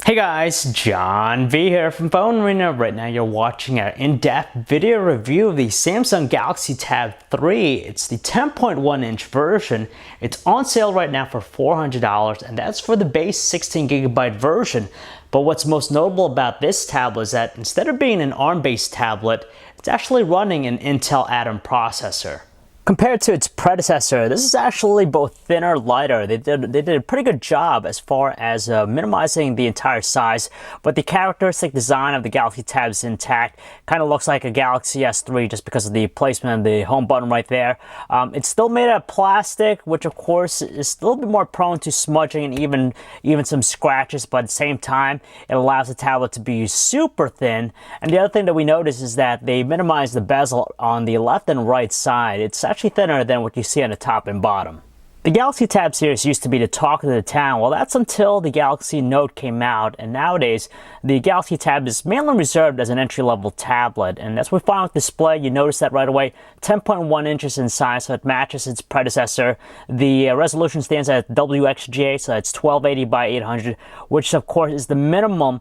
Hey guys, John V here from Phone Arena. Right now you're watching an in-depth video review of the Samsung Galaxy Tab 3. It's the 10.1 inch version. It's on sale right now for $400 and that's for the base 16GB version. But what's most notable about this tablet is that instead of being an ARM-based tablet, it's actually running an Intel Atom processor. Compared to its predecessor, this is actually both thinner, lighter. They did a pretty good job as far as minimizing the entire size, but the characteristic design of the Galaxy Tab is intact. Kind of looks like a Galaxy S3 just because of the placement of the home button right there. It's still made out of plastic, which of course is a little bit more prone to smudging and even some scratches, but at the same time, it allows the tablet to be super thin. And the other thing that we notice is that they minimized the bezel on the left and right side. It's actually thinner than what you see on the top and bottom. The Galaxy Tab series used to be the talk of the town. Well, that's until the Galaxy Note came out, and nowadays the Galaxy Tab is mainly reserved as an entry-level tablet, and that's what we find with display. You notice that right away, 10.1 inches in size, so it matches its predecessor. The resolution stands at WXGA, so it's 1280 by 800, which of course is the minimum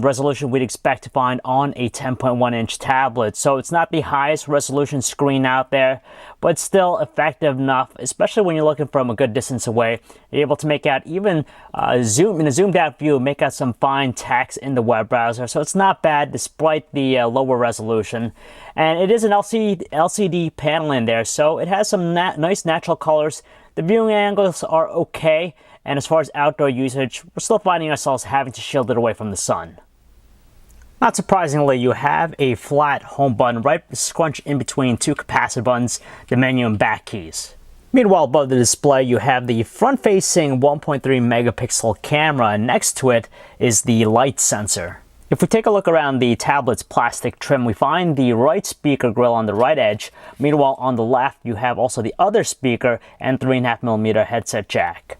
resolution we'd expect to find on a 10.1 inch tablet. So it's not the highest resolution screen out there, but still effective enough, especially when you're looking from a good distance away. You're able to make out even in a zoomed out view, make out some fine text in the web browser. So it's not bad despite the lower resolution. And it is an LCD panel in there, so it has some nice natural colors. The viewing angles are okay. And as far as outdoor usage, we're still finding ourselves having to shield it away from the sun. Not surprisingly, you have a flat home button right scrunched in between two capacitive buttons, the menu and back keys. Meanwhile, above the display, you have the front-facing 1.3 megapixel camera, and next to it is the light sensor. If we take a look around the tablet's plastic trim, we find the right speaker grill on the right edge. Meanwhile, on the left, you have also the other speaker and 3.5mm headset jack.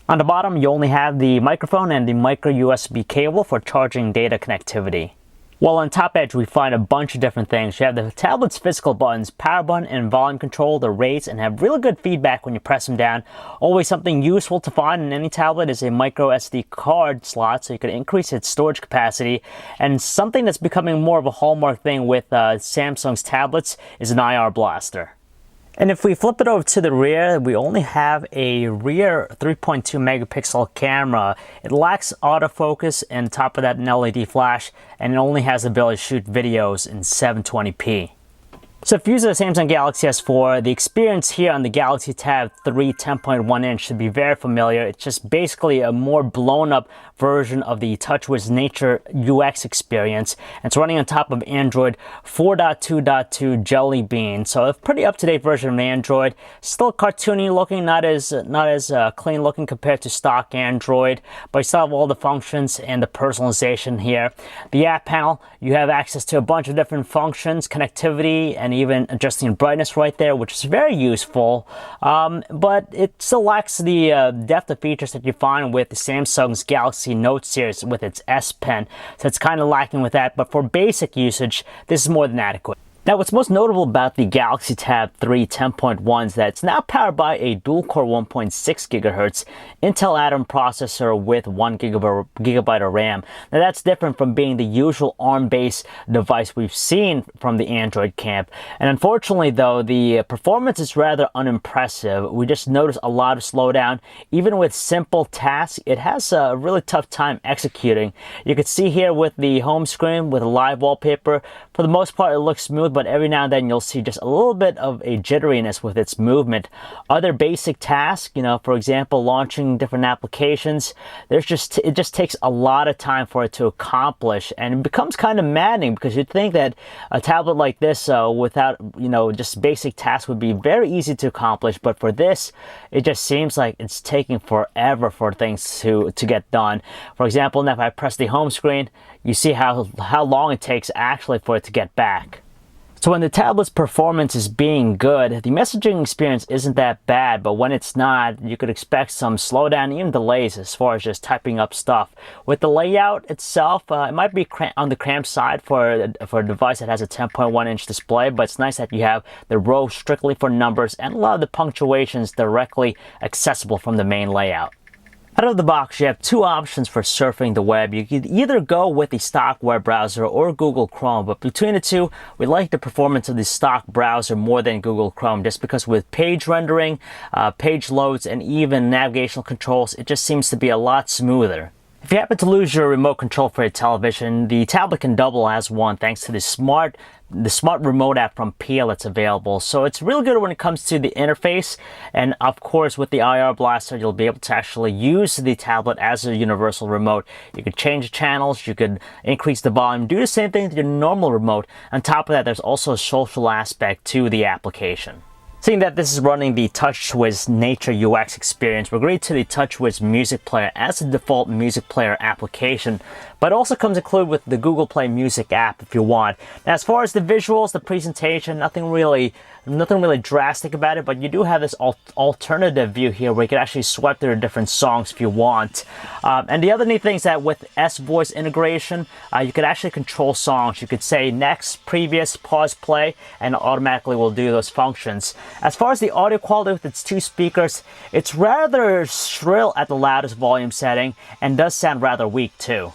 On the bottom, you only have the microphone and the micro USB cable for charging data connectivity. While on top edge, we find a bunch of different things. You have the tablet's physical buttons, power button and volume control. They're raised and have really good feedback when you press them down. Always something useful to find in any tablet is a micro SD card slot, so you can increase its storage capacity. And something that's becoming more of a hallmark thing with Samsung's tablets is an IR blaster. And if we flip it over to the rear, we only have a rear 3.2 megapixel camera. It lacks autofocus, and on top of that, an LED flash, and it only has the ability to shoot videos in 720p. So if you use a Samsung Galaxy S4, the experience here on the Galaxy Tab 3 10.1 inch should be very familiar. It's just basically a more blown up version of the TouchWiz Nature UX experience. And it's running on top of Android 4.2.2 Jelly Bean. So a pretty up-to-date version of Android. Still cartoony looking, not as clean looking compared to stock Android, but you still have all the functions and the personalization here. The app panel, you have access to a bunch of different functions, connectivity, and even adjusting brightness right there, which is very useful, but it still lacks the depth of features that you find with the Samsung's Galaxy Note series with its S Pen, so it's kind of lacking with that, but for basic usage, this is more than adequate. Now, what's most notable about the Galaxy Tab 3 10.1 is that it's now powered by a dual-core 1.6 GHz Intel Atom processor with 1 gigabyte of RAM. Now, that's different from being the usual ARM-based device we've seen from the Android camp. And unfortunately, though, the performance is rather unimpressive. We just notice a lot of slowdown. Even with simple tasks, it has a really tough time executing. You can see here with the home screen with a live wallpaper, for the most part, it looks smooth, but every now and then you'll see just a little bit of a jitteriness with its movement. Other basic tasks, for example, launching different applications, it just takes a lot of time for it to accomplish, and it becomes kind of maddening because you'd think that a tablet like this without, just basic tasks would be very easy to accomplish, but for this, it just seems like it's taking forever for things to get done. For example, now if I press the home screen, you see how long it takes actually for it to get back. So when the tablet's performance is being good, the messaging experience isn't that bad, but when it's not, you could expect some slowdown, even delays as far as just typing up stuff. With the layout itself, it might be on the cramped side for a device that has a 10.1 inch display, but it's nice that you have the row strictly for numbers and a lot of the punctuations directly accessible from the main layout. Out of the box, you have two options for surfing the web. You could either go with the stock web browser or Google Chrome, but between the two, we like the performance of the stock browser more than Google Chrome, just because with page rendering, page loads, and even navigational controls, it just seems to be a lot smoother. If you happen to lose your remote control for your television, the tablet can double as one thanks to the smart remote app from Peel that's available. So it's really good when it comes to the interface, and of course with the IR Blaster you'll be able to actually use the tablet as a universal remote. You could change the channels, you could increase the volume, do the same thing with your normal remote. On top of that, there's also a social aspect to the application. Seeing that this is running the TouchWiz Nature UX experience, we're agreed to the TouchWiz Music Player as the default music player application, but it also comes included with the Google Play Music app if you want. Now, as far as the visuals, the presentation, nothing really drastic about it, but you do have this alternative view here where you can actually swipe through different songs if you want. And the other neat thing is that with S-Voice integration, you could actually control songs. You could say next, previous, pause, play, and it automatically will do those functions. As far as the audio quality with its two speakers, it's rather shrill at the loudest volume setting and does sound rather weak too.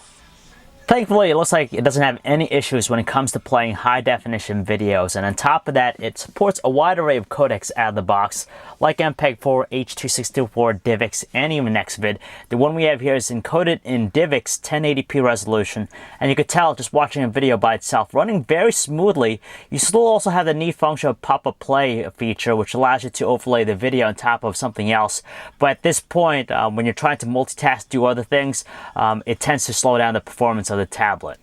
Thankfully, it looks like it doesn't have any issues when it comes to playing high-definition videos, and on top of that, it supports a wide array of codecs out of the box, like MPEG-4, H.264, DivX, and even Nextvid. The one we have here is encoded in DivX 1080p resolution, and you could tell just watching a video by itself, running very smoothly. You still also have the neat function of pop-up play feature, which allows you to overlay the video on top of something else. But at this point, when you're trying to multitask, do other things, it tends to slow down the performance of the tablet.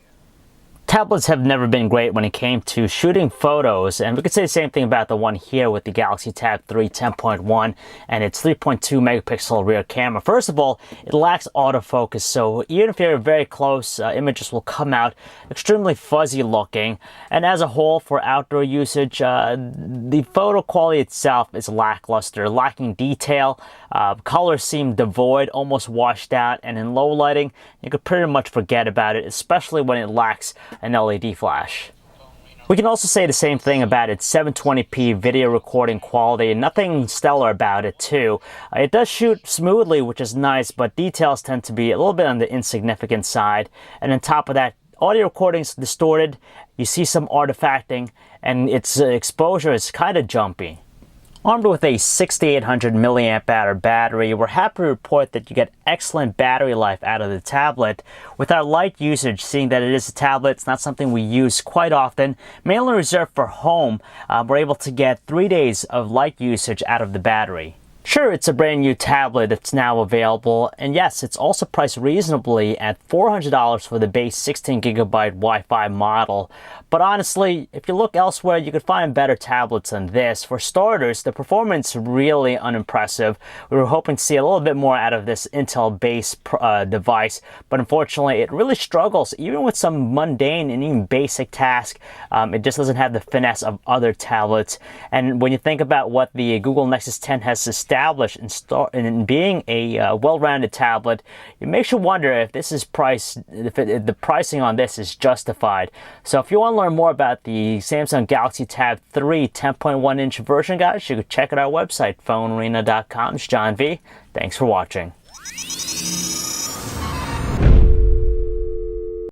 Tablets have never been great when it came to shooting photos, and we could say the same thing about the one here with the Galaxy Tab 3 10.1 and its 3.2 megapixel rear camera. First of all, it lacks autofocus, so even if you're very close, images will come out extremely fuzzy looking. And as a whole, for outdoor usage, the photo quality itself is lackluster, lacking detail. Colors seem devoid, almost washed out, and in low lighting, you could pretty much forget about it, especially when it lacks an LED flash. We can also say the same thing about its 720p video recording quality, and nothing stellar about it too. It does shoot smoothly, which is nice, but details tend to be a little bit on the insignificant side. And on top of that, audio recording's distorted, you see some artifacting, and its exposure is kind of jumpy. Armed with a 6800 milliamp hour battery, we're happy to report that you get excellent battery life out of the tablet. With our light usage, seeing that it is a tablet, it's not something we use quite often, mainly reserved for home, we're able to get 3 days of light usage out of the battery. Sure, it's a brand new tablet that's now available, and yes, it's also priced reasonably at $400 for the base 16GB Wi-Fi model. But honestly, if you look elsewhere, you could find better tablets than this. For starters, the performance is really unimpressive. We were hoping to see a little bit more out of this Intel-based device, but unfortunately, it really struggles, even with some mundane and even basic tasks. It just doesn't have the finesse of other tablets. And when you think about what the Google Nexus 10 has established in being a well-rounded tablet, it makes you wonder if this is the pricing on this is justified. So if you want to learn more about the Samsung Galaxy Tab 3 10.1-inch version, guys, you can check out our website, phonearena.com. It's John V. Thanks for watching.